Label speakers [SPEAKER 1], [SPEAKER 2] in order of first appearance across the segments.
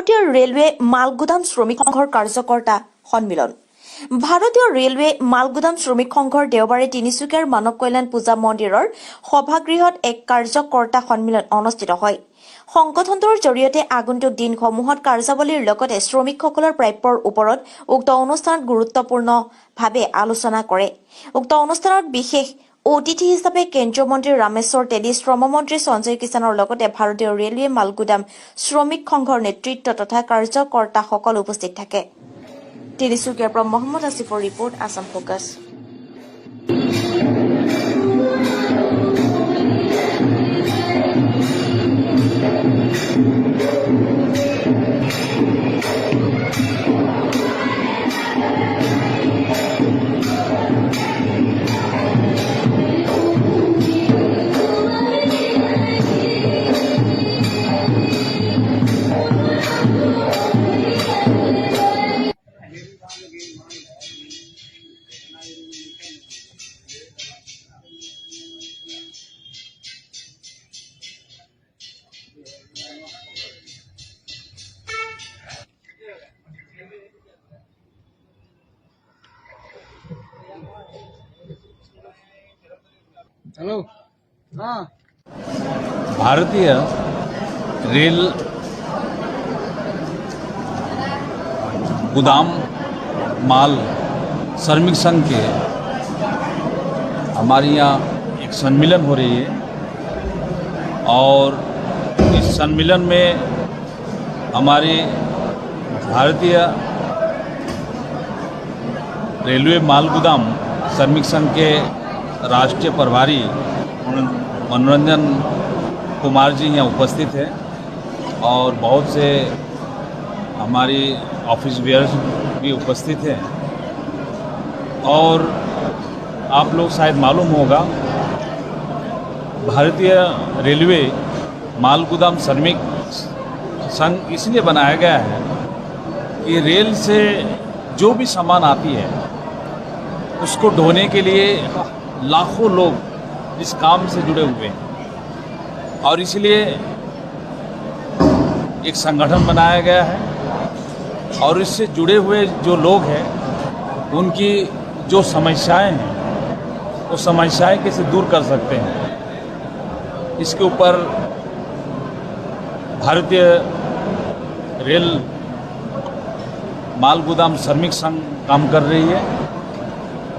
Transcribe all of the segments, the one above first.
[SPEAKER 1] ভাৰতীয় ৰেলৱে মালগুদাম শ্ৰমিক সংঘৰ কাৰ্যকৰ্তা সন্মিলন। ভাৰতীয় ৰেলৱে মালগুদাম শ্ৰমিক সংঘৰ দেওবাৰে তিনিচুকীয়াৰ মানৱ কল্যাণ পূজা মন্দিৰৰ সভাগৃহত এক কাৰ্যকৰ্তা সন্মিলন অনুষ্ঠিত হয়। সংগঠনটোৰ জৰিয়তে আগন্তুক দিনসমূহত কাৰ্যাৱলীৰ লগতে শ্ৰমিকসকলৰ প্ৰাপ্যৰ ওপৰত উক্ত অনুষ্ঠানত গুৰুত্বপূৰ্ণভাৱে আলোচনা কৰে। উক্ত অনুষ্ঠানত বিশেষ অতিথি হিচাপে কেন্দ্ৰীয় মন্ত্ৰী ৰামেশ্বৰ তেলী, শ্ৰম মন্ত্ৰী সঞ্জয় কিষাণৰ লগতে ভাৰতীয় ৰেলৱে মালগুদাম শ্ৰমিক সংঘৰ নেতৃত্ব তথা কাৰ্যকৰ্তাসকল উপস্থিত থাকে। তিনিচুকীয়াৰ পৰা মহম্মদ আসিফৰ ৰিপৰ্ট, আছাম ফোকাছ।
[SPEAKER 2] हेलो। हाँ,
[SPEAKER 3] भारतीय रेल गोदाम माल श्रमिक संघ के हमारे यहाँ एक सम्मेलन हो रही है और इस सम्मेलन में हमारे भारतीय रेलवे माल गोदाम श्रमिक संघ के राष्ट्रीय प्रभारी मनोरंजन कुमार जी यहाँ उपस्थित हैं और बहुत से हमारी ऑफिस वेयर्स भी उपस्थित हैं। और आप लोग शायद मालूम होगा, भारतीय रेलवे माल गोदाम श्रमिक संघ इसलिए बनाया गया है कि रेल से जो भी सामान आती है उसको ढोने के लिए लाखों लोग इस काम से जुड़े हुए हैं और इसलिए एक संगठन बनाया गया है और इससे जुड़े हुए जो लोग हैं उनकी जो समस्याएं हैं वो समस्याएं कैसे दूर कर सकते हैं, इसके ऊपर भारतीय रेल माल गोदाम श्रमिक संघ काम कर रही है।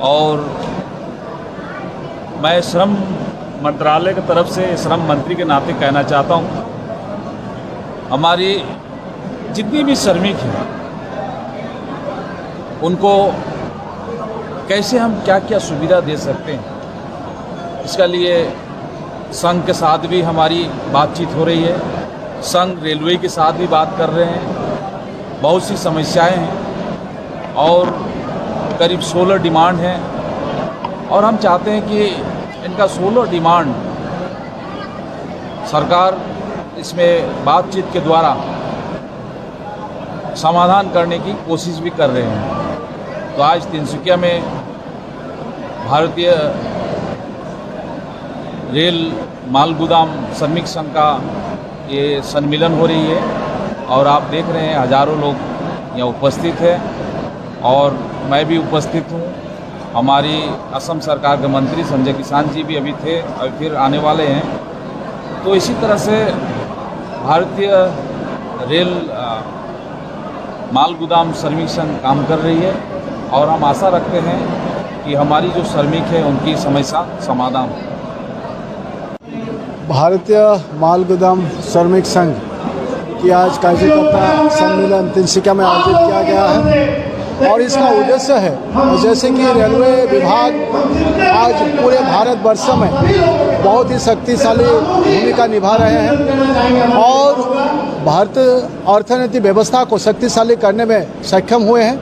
[SPEAKER 3] और मैं श्रम मंत्रालय की तरफ से श्रम मंत्री के नाते कहना चाहता हूँ, हमारी जितनी भी श्रमिक हैं उनको कैसे हम क्या क्या सुविधा दे सकते हैं, इसका लिए संघ के साथ भी हमारी बातचीत हो रही है। संघ रेलवे के साथ भी बात कर रहे हैं। बहुत सी समस्याएं हैं और करीब 16 डिमांड हैं और हम चाहते हैं कि इनका 16 डिमांड सरकार इसमें बातचीत के द्वारा समाधान करने की कोशिश भी कर रहे हैं। तो आज तिनसुकिया में भारतीय रेल माल गोदाम श्रमिक संघ का ये सम्मेलन हो रही है और आप देख रहे हैं हजारों लोग यहाँ उपस्थित हैं और मैं भी उपस्थित हूँ। हमारी असम सरकार के मंत्री संजय किषाण जी भी अभी थे, अभी फिर आने वाले हैं। तो इसी तरह से भारतीय रेल माल गोदाम श्रमिक संघ काम कर रही है और हम आशा रखते हैं कि हमारी जो श्रमिक है उनकी समस्या समाधान हो।
[SPEAKER 2] भारतीय माल गोदाम श्रमिक संघ की आज कार्यकर्ता सम्मेलन तिनसुकिया में आयोजित किया गया है और इसका उद्देश्य है, जैसे कि रेलवे विभाग आज पूरे भारतवर्ष में बहुत ही शक्तिशाली भूमिका निभा रहे हैं और भारत अर्थनीति व्यवस्था को शक्तिशाली करने में सक्षम हुए हैं।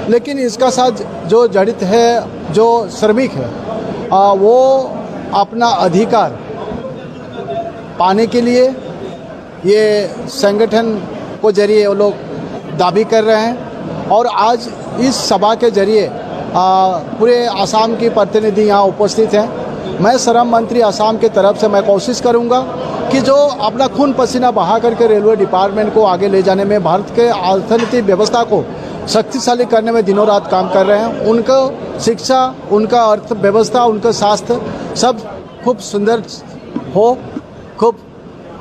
[SPEAKER 2] लेकिन इसका साथ जो जड़ित है, जो श्रमिक है, वो अपना अधिकार पाने के लिए ये संगठन को जरिए वो लोग दावी कर रहे हैं और आज इस सभा के जरिए पूरे आसाम की प्रतिनिधि यहाँ उपस्थित हैं मैं श्रम मंत्री असम की तरफ से मैं कोशिश करूंगा कि जो अपना खून पसीना बहा करके रेलवे डिपार्टमेंट को आगे ले जाने में, भारत के अर्थनीति व्यवस्था को शक्तिशाली करने में दिनों रात काम कर रहे हैं। उनको शिक्षा, उनका अर्थव्यवस्था, उनका स्वास्थ्य सब खूब सुंदर हो, खूब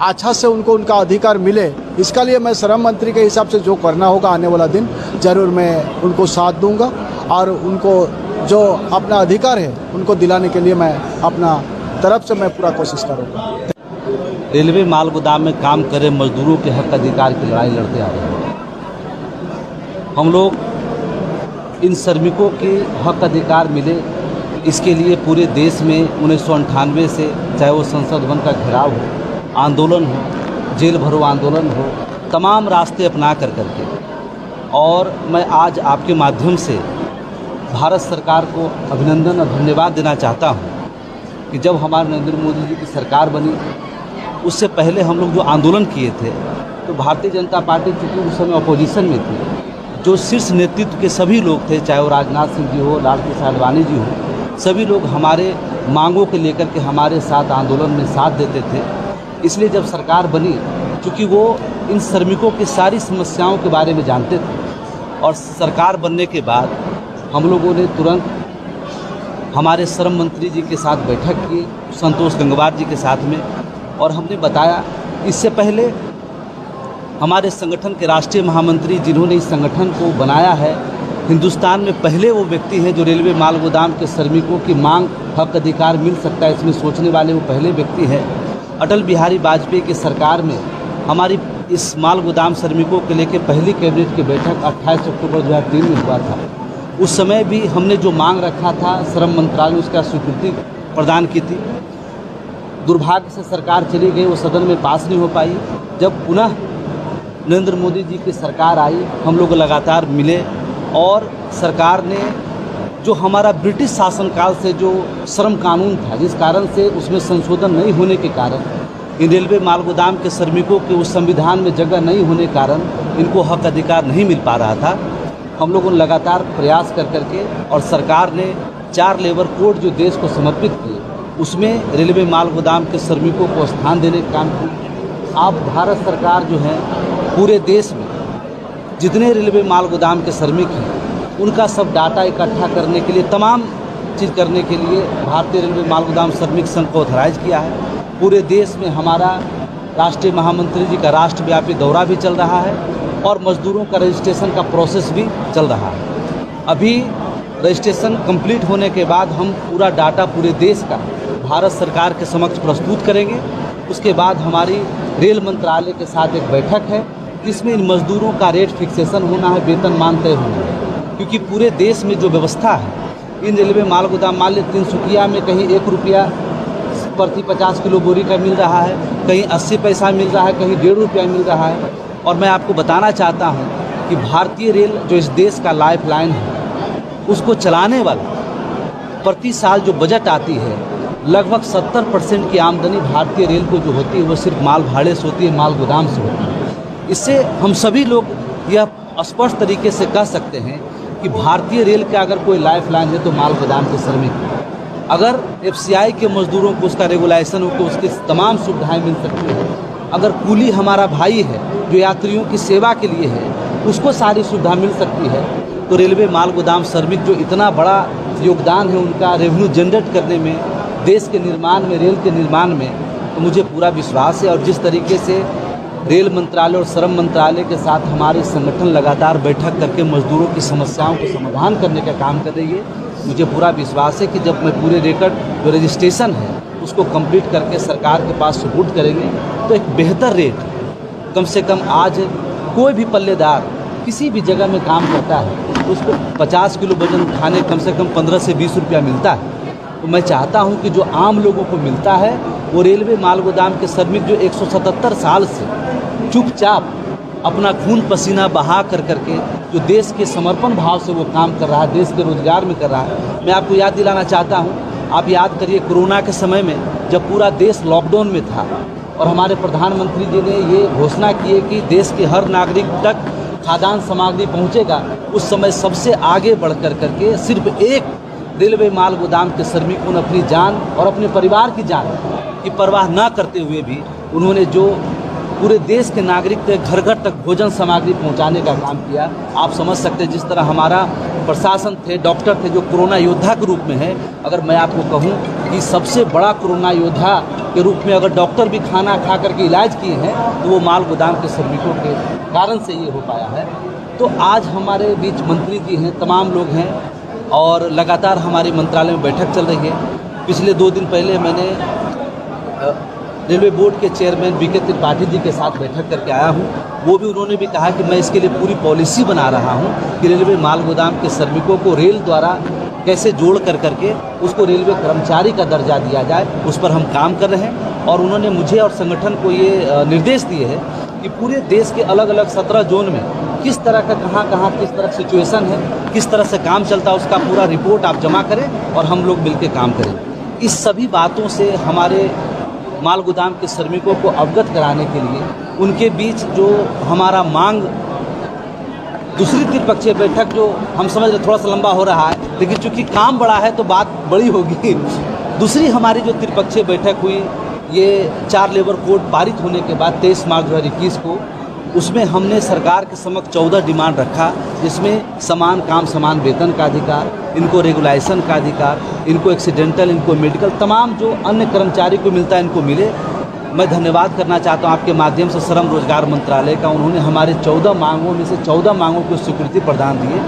[SPEAKER 2] अच्छा से उनको उनका अधिकार मिले। इसका लिए मैं श्रम मंत्री के हिसाब से जो करना होगा आने वाला दिन ज़रूर मैं उनको साथ दूंगा और उनको जो अपना अधिकार है उनको दिलाने के लिए मैं अपना तरफ से मैं पूरा कोशिश करूंगा।
[SPEAKER 4] रेलवे माल गोदाम में काम कर रहे मजदूरों के हक अधिकार की लड़ाई लड़ते आ रहे हैं। हम लोग इन श्रमिकों के हक अधिकार मिले, इसके लिए पूरे देश में 1998 से, चाहे वो संसद भवन का घेराव हो, आंदोलन हो, जेल भरो आंदोलन हो, तमाम रास्ते अपना कर करके, और मैं आज आपके माध्यम से भारत सरकार को अभिनंदन और धन्यवाद देना चाहता हूँ कि जब हमारे नरेंद्र मोदी जी की सरकार बनी, उससे पहले हम लोग जो आंदोलन किए थे, तो भारतीय जनता पार्टी चूँकि उस समय अपोजिशन में थी, जो शीर्ष नेतृत्व के सभी लोग थे, चाहे वो राजनाथ सिंह जी हो, लाल कृष्ण आडवाणी जी हो, सभी लोग हमारे मांगों को लेकर के हमारे साथ आंदोलन में साथ देते थे। इसलिए जब सरकार बनी, चूँकि वो इन श्रमिकों की सारी समस्याओं के बारे में जानते थे, और सरकार बनने के बाद हम लोगों ने तुरंत हमारे श्रम मंत्री जी के साथ बैठक की, संतोष गंगवार जी के साथ में, और हमने बताया इससे पहले हमारे संगठन के राष्ट्रीय महामंत्री जिन्होंने इस संगठन को बनाया है, हिंदुस्तान में पहले वो व्यक्ति हैं जो रेलवे माल गोदाम के श्रमिकों की मांग, हक अधिकार मिल सकता है इसमें सोचने वाले वो पहले व्यक्ति हैं। अटल बिहारी वाजपेयी की सरकार में हमारी इस माल गोदाम श्रमिकों के लेकर पहली कैबिनेट की बैठक 28 अक्टूबर 2003 में हुआ था। उस समय भी हमने जो मांग रखा था, श्रम मंत्रालय ने उसका स्वीकृति प्रदान की थी। दुर्भाग्य से सरकार चली गई, वो सदन में पास नहीं हो पाई। जब पुनः नरेंद्र मोदी जी की सरकार आई, हम लोग लगातार मिले, और सरकार ने जो हमारा ब्रिटिश शासनकाल से जो श्रम कानून था, जिस कारण से उसमें संशोधन नहीं होने के कारण इन रेलवे माल गोदाम के श्रमिकों के उस संविधान में जगह नहीं होने के कारण इनको हक अधिकार नहीं मिल पा रहा था। हम लोगों ने लगातार प्रयास कर करके, और सरकार ने 4 लेबर कोड जो देश को समर्पित किए, उसमें रेलवे माल गोदाम के श्रमिकों को स्थान देने का काम किया। आप भारत सरकार जो है पूरे देश में जितने रेलवे माल गोदाम के श्रमिक हैं, उनका सब डाटा इकट्ठा करने के लिए, तमाम चीज़ करने के लिए भारतीय रेलवे माल गोदाम श्रमिक संघ को ऑथराइज किया है। पूरे देश में हमारा राष्ट्रीय महामंत्री जी का राष्ट्रव्यापी दौरा भी चल रहा है, और मजदूरों का रजिस्ट्रेशन का प्रोसेस भी चल रहा है। अभी रजिस्ट्रेशन कंप्लीट होने के बाद हम पूरा डाटा पूरे देश का भारत सरकार के समक्ष प्रस्तुत करेंगे। उसके बाद हमारी रेल मंत्रालय के साथ एक बैठक है, जिसमें इन मजदूरों का रेट फिक्सेशन होना है, वेतनमान तय होना है। क्योंकि पूरे देश में जो व्यवस्था है, इन रेलवे माल गोदाम, मान लीजिए तिनसुकिया में कहीं 1 रुपया प्रति 50 किलो बोरी का मिल रहा है, कहीं 80 पैसा मिल रहा है, कहीं 1.5 रुपया मिल रहा है। और मैं आपको बताना चाहता हूं कि भारतीय रेल जो इस देश का लाइफ लाइन है, उसको चलाने वाला प्रति साल जो बजट आती है, लगभग 70% की आमदनी भारतीय रेल को जो होती है, वो सिर्फ माल भाड़े से होती है, माल गोदाम से होती है। इससे हम सभी लोग यह स्पष्ट तरीके से कह सकते हैं कि भारतीय रेल का अगर कोई लाइफ लाइन है तो माल गोदाम के श्रमिक। अगर एफसीआई के मजदूरों को उसका रेगुलाइजेशन हो, उसकी तमाम सुविधाएं मिल सकती हैं। अगर कूली हमारा भाई है जो यात्रियों की सेवा के लिए है, उसको सारी सुविधा मिल सकती है, तो रेलवे माल गोदाम श्रमिक जो इतना बड़ा योगदान है उनका रेवेन्यू जनरेट करने में, देश के निर्माण में, रेल के निर्माण में, तो मुझे पूरा विश्वास है। और जिस तरीके से रेल मंत्रालय और श्रम मंत्रालय के साथ हमारे संगठन लगातार बैठक करके मजदूरों की समस्याओं को समाधान करने का काम कर रही है, मुझे पूरा विश्वास है कि जब मैं पूरे रिकॉर्ड जो रजिस्ट्रेशन है उसको कंप्लीट करके सरकार के पास सुपुर्द करेंगे, तो एक बेहतर रेट, कम से कम आज कोई भी पल्लेदार किसी भी जगह में काम करता है, उसको 50 किलो वजन उठाने कम से कम 15 से 20 रुपया मिलता है। तो मैं चाहता हूं कि जो आम लोगों को मिलता है, वो रेलवे माल गोदाम के श्रमिक जो 177 साल से चुपचाप अपना खून पसीना बहा कर करके जो देश के समर्पण भाव से वो काम कर रहा है, देश के रोजगार में कर रहा है। मैं आपको याद दिलाना चाहता हूँ, आप याद करिए कोरोना के समय में जब पूरा देश लॉकडाउन में था और हमारे प्रधानमंत्री जी ने ये घोषणा की है कि देश के हर नागरिक तक खाद्यान्न सामग्री पहुँचेगा, उस समय सबसे आगे बढ़ कर करके सिर्फ एक रेलवे माल गोदाम के श्रमिकों ने अपनी जान और अपने परिवार की जान की परवाह न करते हुए भी उन्होंने जो पूरे देश के नागरिक के घर घर तक भोजन सामग्री पहुंचाने का काम किया। आप समझ सकते हैं जिस तरह हमारा प्रशासन थे, डॉक्टर थे जो कोरोना योद्धा के रूप में है। अगर मैं आपको कहूं कि सबसे बड़ा कोरोना योद्धा के रूप में अगर डॉक्टर भी खाना खा करके इलाज किए हैं तो वो माल गोदाम के श्रमिकों के कारण से ये हो पाया है। तो आज हमारे बीच मंत्री जी हैं, तमाम लोग हैं और लगातार हमारे मंत्रालय में बैठक चल रही है। पिछले 2 दिन पहले मैंने रेलवे बोर्ड के चेयरमैन बीके त्रिपाठी जी के साथ बैठक करके आया हूँ। वो भी उन्होंने भी कहा कि मैं इसके लिए पूरी पॉलिसी बना रहा हूँ कि रेलवे माल गोदाम के श्रमिकों को रेल द्वारा कैसे जोड़ करके उसको रेलवे कर्मचारी का दर्जा दिया जाए, उस पर हम काम कर रहे हैं। और उन्होंने मुझे और संगठन को ये निर्देश दिए हैं कि पूरे देश के अलग अलग 17 जोन में किस तरह का कहाँ किस तरह सिचुएशन है, किस तरह से काम चलता है, उसका पूरा रिपोर्ट आप जमा करें और हम लोग मिलकर काम करें। इस सभी बातों से हमारे माल गोदाम के श्रमिकों को अवगत कराने के लिए उनके बीच जो हमारा मांग, दूसरी त्रिपक्षीय बैठक जो हम समझ रहे थोड़ा सा लंबा हो रहा है, लेकिन चूंकि काम बड़ा है तो बात बड़ी होगी। दूसरी हमारी जो त्रिपक्षीय बैठक हुई, ये 4 लेबर कोड पारित होने के बाद 23 मार्च 2021 को, उसमें हमने सरकार के समक्ष 14 डिमांड रखा, जिसमें समान काम समान वेतन का अधिकार, इनको रेगुलाइजेशन का अधिकार, इनको एक्सीडेंटल, इनको मेडिकल, तमाम जो अन्य कर्मचारी को मिलता है इनको मिले। मैं धन्यवाद करना चाहता हूं आपके माध्यम से श्रम रोजगार मंत्रालय का। उन्होंने हमारे 14 मांगों में से 14 मांगों को स्वीकृति प्रदान दी है।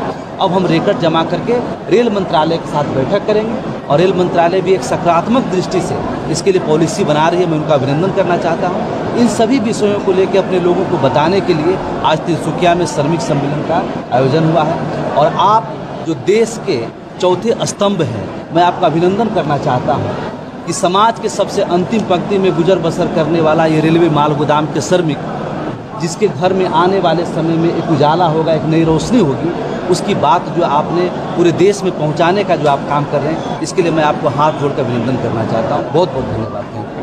[SPEAKER 4] अब हम रिकॉर्ड जमा करके रेल मंत्रालय के साथ बैठक करेंगे और रेल मंत्रालय भी एक सकारात्मक दृष्टि से इसके लिए पॉलिसी बना रही है। मैं उनका अभिनंदन करना चाहता हूँ। इन सभी विषयों को लेकर अपने लोगों को बताने के लिए आज तिनसुकिया में श्रमिक सम्मेलन का आयोजन हुआ है। और आप जो देश के चौथे स्तंभ हैं, मैं आपका अभिनंदन करना चाहता हूँ कि समाज के सबसे अंतिम पंक्ति में गुजर बसर करने वाला ये रेलवे माल गोदाम के श्रमिक, जिसके घर में आने वाले समय में एक उजाला होगा, एक नई रोशनी होगी, उसकी बात जो आपने पूरे देश में पहुंचाने का जो आप काम कर रहे हैं, इसके लिए मैं आपको हाथ जोड़कर अभिनंदन करना चाहता हूं। बहुत बहुत धन्यवाद।